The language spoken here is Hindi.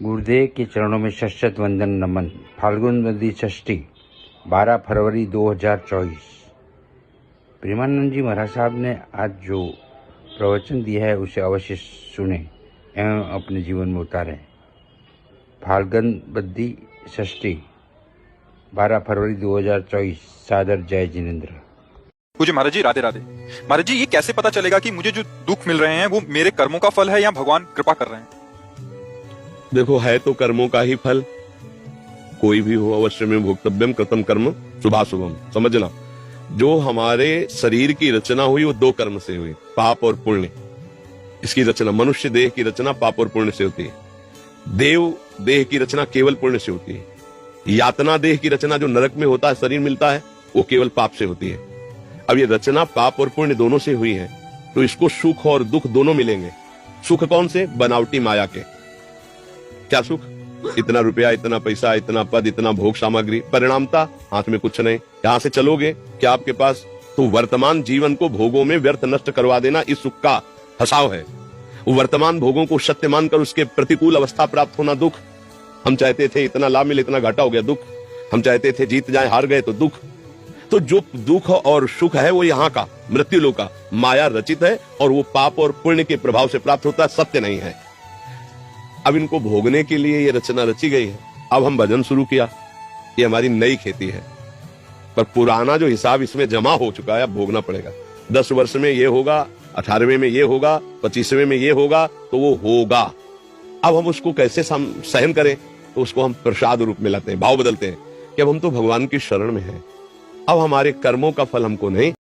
गुरुदेव के चरणों में शत वंदन नमन। फाल्गुन वदी षष्ठी 12 फरवरी 2024। प्रेमानंद जी महाराज साहब ने आज जो प्रवचन दिया है उसे अवश्य सुने एवं अपने जीवन में उतारें। फाल्गुन वदी षष्ठी 12 फरवरी 2024। सादर जय जिनेन्द्र। पूज्य महाराज जी, राधे राधे। महाराज जी, ये कैसे पता चलेगा कि मुझे जो दुख मिल रहे हैं वो मेरे कर्मों का फल है या भगवान कृपा कर रहे हैं? देखो, है तो कर्मों का ही फल। कोई भी हो, अवश्य में भोक्तव्यम कृतम कर्म शुभाशुभम। समझना, जो हमारे शरीर की रचना हुई वो दो कर्म से हुई, पाप और पुण्य। इसकी रचना, मनुष्य देह की रचना पाप और पुण्य से होती है। देव देह की रचना केवल पुण्य से होती है। यातना देह की रचना, जो नरक में होता है, शरीर मिलता है, वो केवल पाप से होती है। अब ये रचना पाप और पुण्य दोनों से हुई है, तो इसको सुख और दुख दोनों मिलेंगे। सुख कौन से? बनावटी माया के। क्या सुख? इतना रुपया, इतना पैसा, इतना पद, इतना भोग सामग्री। परिणामता हाथ में कुछ नहीं। यहां से चलोगे क्या आपके पास? तो वर्तमान जीवन को भोगों में व्यर्थ नष्ट करवा देना इस सुख का फसाव है। वर्तमान भोगों को सत्य मानकर उसके प्रतिकूल अवस्था प्राप्त होना दुख। हम चाहते थे इतना लाभ मिले, इतना घाटा हो गया, दुख। हम चाहते थे जीत जाए, हार गए, तो दुख। तो जो दुख और सुख है वो यहाँ का मृत्यु लोक का माया रचित है, और वो पाप और पुण्य के प्रभाव से प्राप्त होता है, सत्य नहीं है। अब इनको भोगने के लिए ये रचना रची गई है। अब हम भजन शुरू किया, ये हमारी नई खेती है, पर पुराना जो हिसाब इसमें जमा हो चुका है अब भोगना पड़ेगा। 10 वर्ष में ये होगा, 18वें में ये होगा, 25वें में ये होगा, तो वो होगा। अब हम उसको कैसे सहन करें? तो उसको हम प्रसाद रूप में लाते हैं, भाव बदलते हैं कि अब हम तो भगवान की शरण में हैं। अब हमारे कर्मों का फल हमको नहीं,